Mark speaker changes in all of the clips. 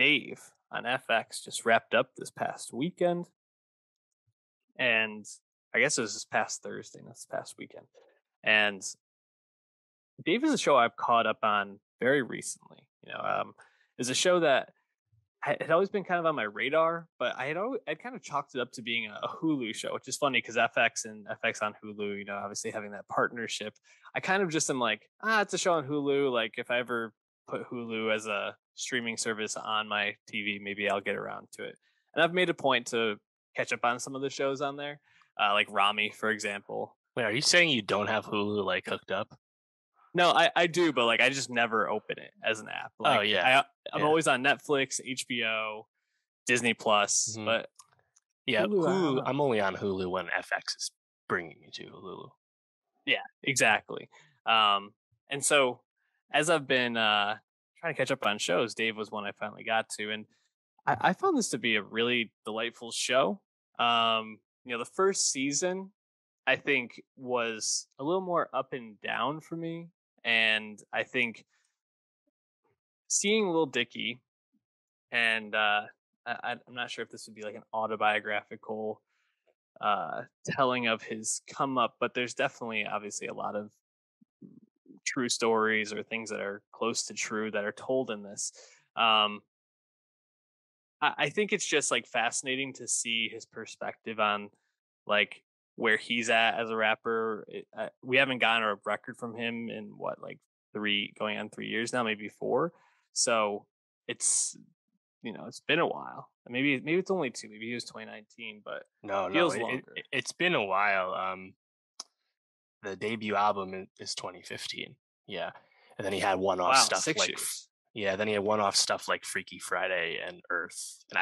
Speaker 1: Dave on FX just wrapped up this past weekend, and I guess it was this past Thursday, not this past weekend. And Dave is a show I've caught up on very recently. It's a show that had always been kind of on my radar, but I'd kind of chalked it up to being a Hulu show, which is funny because FX and FX on Hulu, obviously having that partnership. I kind of just am like, it's a show on Hulu. Like if I ever put Hulu as a streaming service on my TV, maybe I'll get around to it. And I've made a point to catch up on some of the shows on there, like Rami, for example.
Speaker 2: Wait, are you saying you don't have Hulu like hooked up?
Speaker 1: No, I do, but like I just never open it as an app. Like, I'm always on Netflix, HBO, Disney Plus, but
Speaker 2: Hulu. I'm only on Hulu when FX is bringing me to Hulu.
Speaker 1: Yeah, exactly. And so as I've been trying to catch up on shows, Dave was one I finally got to, and I found this to be a really delightful show. The first season I think was a little more up and down for me. And I think seeing Lil Dicky, and I'm not sure if this would be like an autobiographical telling of his come up, but there's definitely obviously a lot of true stories or things that are close to true that are told in this. I think it's just like fascinating to see his perspective on like where he's at as a rapper. We haven't gotten a record from him in going on 3 years now, maybe 4. So it's it's been a while. Maybe it's only 2. Maybe it was 2019, but
Speaker 2: no,
Speaker 1: feels longer.
Speaker 2: It's been a while. The debut album is 2015. Yeah, and then he had one-off stuff
Speaker 1: 6
Speaker 2: like
Speaker 1: years.
Speaker 2: Yeah, then he had one-off stuff like Freaky Friday and Earth. And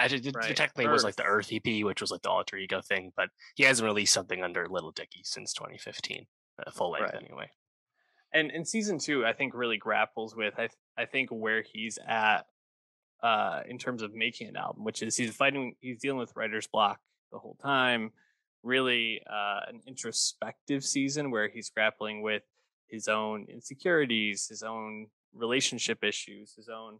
Speaker 2: technically it was like the Earth EP, which was like the alter ego thing, but he hasn't released something under Little Dicky since 2015, full length anyway.
Speaker 1: And season 2, I think, really grapples with I think where he's at in terms of making an album, which is he's dealing with writer's block the whole time. Really an introspective season where he's grappling with his own insecurities, his own relationship issues, his own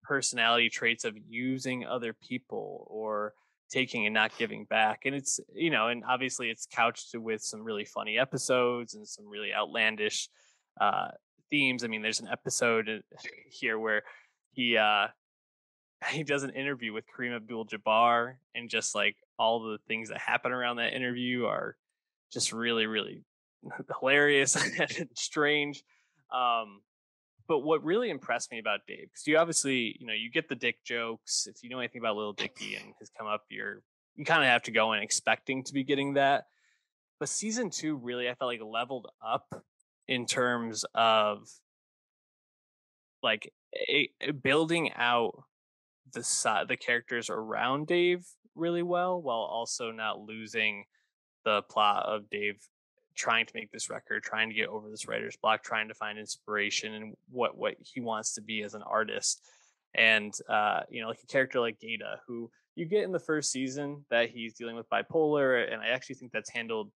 Speaker 1: personality traits of using other people or taking and not giving back. And it's and obviously it's couched with some really funny episodes and some really outlandish themes. I mean, there's an episode here where he does an interview with Kareem Abdul-Jabbar, and just like all the things that happen around that interview are just really, really hilarious and strange. But what really impressed me about Dave, because you obviously, you get the dick jokes. If you know anything about Lil Dicky and his come up, you kind of have to go in expecting to be getting that. But season 2 really, I felt like leveled up in terms of like building out the characters around Dave really well, while also not losing the plot of Dave trying to make this record, trying to get over this writer's block, trying to find inspiration and what he wants to be as an artist. And like a character like Gata, who you get in the first season that he's dealing with bipolar, and I actually think that's handled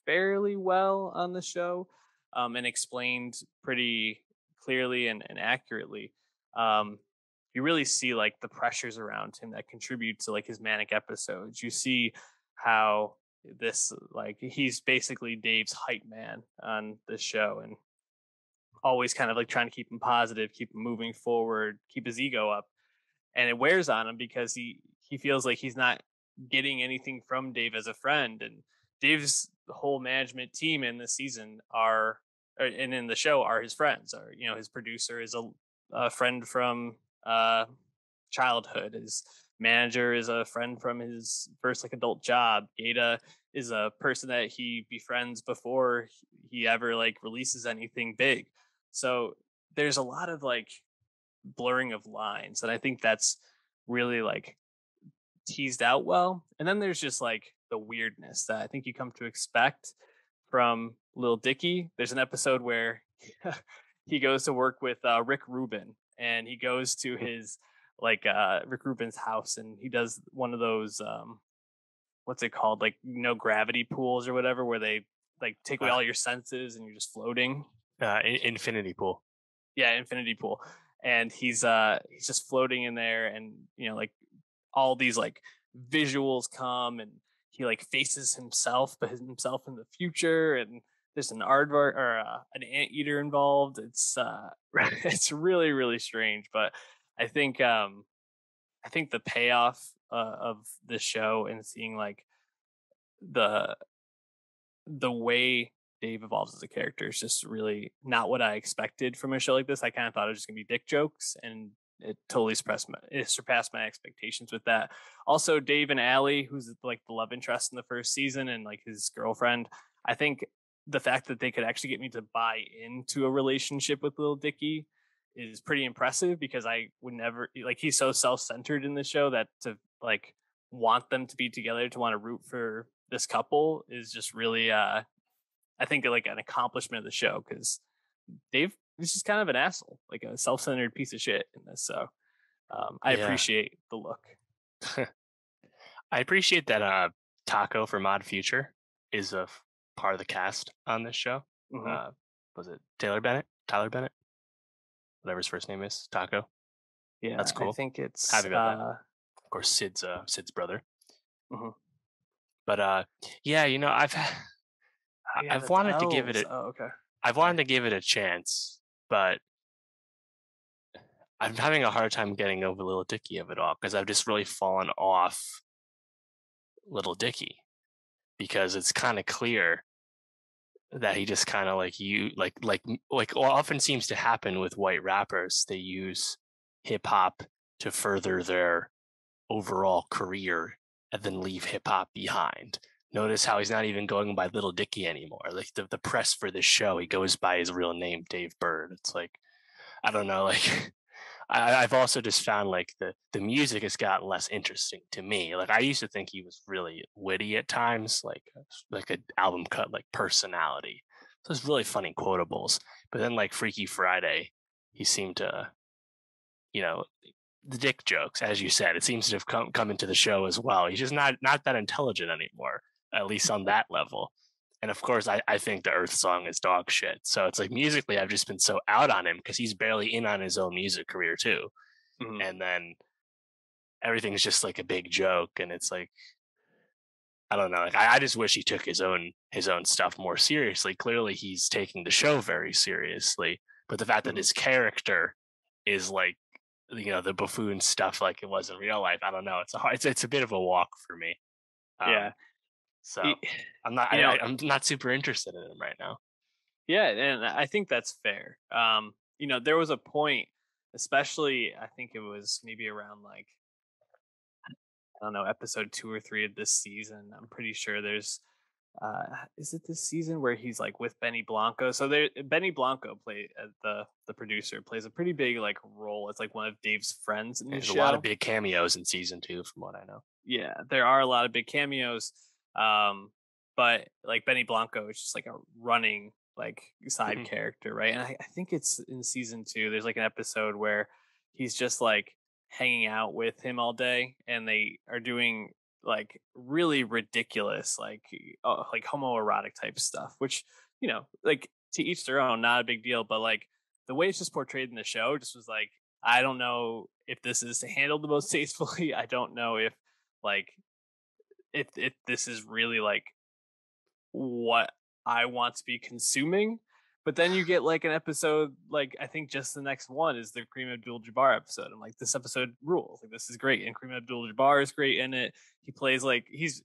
Speaker 1: fairly well on the show, and explained pretty clearly and accurately. You really see like the pressures around him that contribute to like his manic episodes. You see how this, like, he's basically Dave's hype man on this show, and always kind of like trying to keep him positive, keep him moving forward, keep his ego up. And it wears on him because he feels like he's not getting anything from Dave as a friend. And Dave's whole management team in this season and in the show are his friends. Or his producer is a friend from childhood. His manager is a friend from his first like adult job. Gata is a person that he befriends before he ever like releases anything big. So there's a lot of like blurring of lines, and I think that's really like teased out well. And then there's just like the weirdness that I think you come to expect from Lil Dicky. There's an episode where he goes to work with Rick Rubin, and he goes to his Rick Rubin's house, and he does one of those what's it called, like gravity pools or whatever, where they like take away all your senses and you're just floating.
Speaker 2: Infinity pool.
Speaker 1: Yeah, infinity pool. and he's just floating in there, and like all these like visuals come, and he like faces himself, but himself in the future, and there's an aardvark or an anteater involved. It's it's really really strange, but I think I think the payoff of the show and seeing like the the way Dave evolves as a character is just really not what I expected from a show like this. I kind of thought it was just gonna be dick jokes, and it surpassed my expectations with that. Also, Dave and Allie, who's like the love interest in the first season, and like his girlfriend. I think the fact that they could actually get me to buy into a relationship with Lil Dicky is pretty impressive, because I would never like, he's so self-centered in the show that to like want them to be together, to want to root for this couple is just really I think like an accomplishment of the show, because Dave is just kind of an asshole, like a self-centered piece of shit in this. So I
Speaker 2: Yeah.
Speaker 1: appreciate the look.
Speaker 2: I appreciate that Taco from Odd Future is part of the cast on this show.
Speaker 1: Mm-hmm.
Speaker 2: Was it Taylor Bennett? Tyler Bennett? Whatever his first name is. Taco.
Speaker 1: Yeah,
Speaker 2: That's
Speaker 1: I
Speaker 2: cool.
Speaker 1: think it's
Speaker 2: Happy about that. Of course, Sid's brother.
Speaker 1: Mm-hmm.
Speaker 2: But yeah,
Speaker 1: Yeah,
Speaker 2: I've
Speaker 1: the
Speaker 2: wanted to give it
Speaker 1: elves.
Speaker 2: a
Speaker 1: Oh, okay.
Speaker 2: I've wanted to give it a chance, but I'm having a hard time getting over Little Dicky of it all, because I've just really fallen off Little Dicky, because it's kind of clear that he just kind of like what often seems to happen with white rappers. They use hip hop to further their overall career and then leave hip hop behind. Notice how he's not even going by Little Dicky anymore. Like the press for this show, he goes by his real name, Dave Bird. It's like, I don't know, like I've also just found like the music has gotten less interesting to me. Like I used to think he was really witty at times, like an album cut like personality. So it's really funny quotables. But then like Freaky Friday, he seemed to, you know, the dick jokes, as you said, it seems to have come into the show as well. He's just not that intelligent anymore, at least on that level. And of course, I think the Earth song is dog shit. So it's like musically, I've just been so out on him because he's barely in on his own music career too.
Speaker 1: Mm-hmm.
Speaker 2: And then everything's just like a big joke, and it's like, I don't know. Like I just wish he took his own stuff more seriously. Clearly, he's taking the show very seriously, but the fact that
Speaker 1: Mm-hmm.
Speaker 2: his character is like, the buffoon stuff like it was in real life, I don't know. It's a bit of a walk for me.
Speaker 1: Yeah.
Speaker 2: So
Speaker 1: He,
Speaker 2: I'm not
Speaker 1: you know,
Speaker 2: I'm not super interested in him right now.
Speaker 1: yeah, and I think that's fair. There was a point, especially I think it was maybe around like, I don't know, episode 2 or 3 of this season. I'm pretty sure there's is it this season where he's like with Benny Blanco? So there, Benny Blanco play the producer plays a pretty big like role. It's like one of Dave's friends in the
Speaker 2: There's a lot of
Speaker 1: show.
Speaker 2: big cameos in season 2, from what I know.
Speaker 1: Yeah, there are a lot of big cameos. Um, but like Benny Blanco is just like a running like side
Speaker 2: Mhm.
Speaker 1: character, right? And I think it's in season 2. There's like an episode where he's just like hanging out with him all day, and they are doing like really ridiculous, like homoerotic type stuff, which like to each their own, not a big deal. But like the way it's just portrayed in the show, just was like, I don't know if this is handled the most tastefully. I don't know if like if this is really like what I want to be consuming. But then you get like an episode, like I think just the next one is the Kareem Abdul-Jabbar episode. I'm like, this episode rules. Like this is great, and Kareem Abdul-Jabbar is great in it. He plays like he's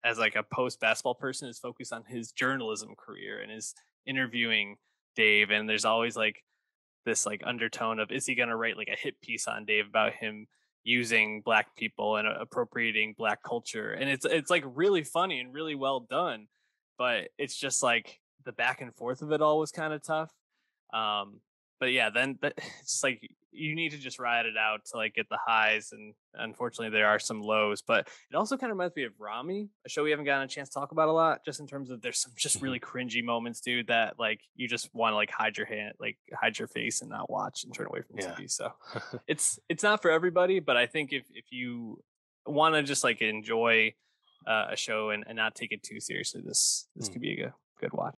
Speaker 1: as like a post basketball person is focused on his journalism career and is interviewing Dave. And there's always like this like undertone of, is he going to write like a hit piece on Dave about him using black people and appropriating black culture? And it's like really funny and really well done, but it's just like the back and forth of it all was kind of tough. But yeah, then it's like you need to just ride it out to like get the highs, and unfortunately there are some lows. But it also kind of reminds me of Rami, a show we haven't gotten a chance to talk about a lot, just in terms of there's some just
Speaker 2: Mhm.
Speaker 1: really cringy moments, dude, that like you just want to like hide your face and not watch and turn away from
Speaker 2: Yeah.
Speaker 1: TV. So it's not for everybody, but I think if you want to just like enjoy a show and not take it too seriously, this
Speaker 2: Mm.
Speaker 1: could be a good watch.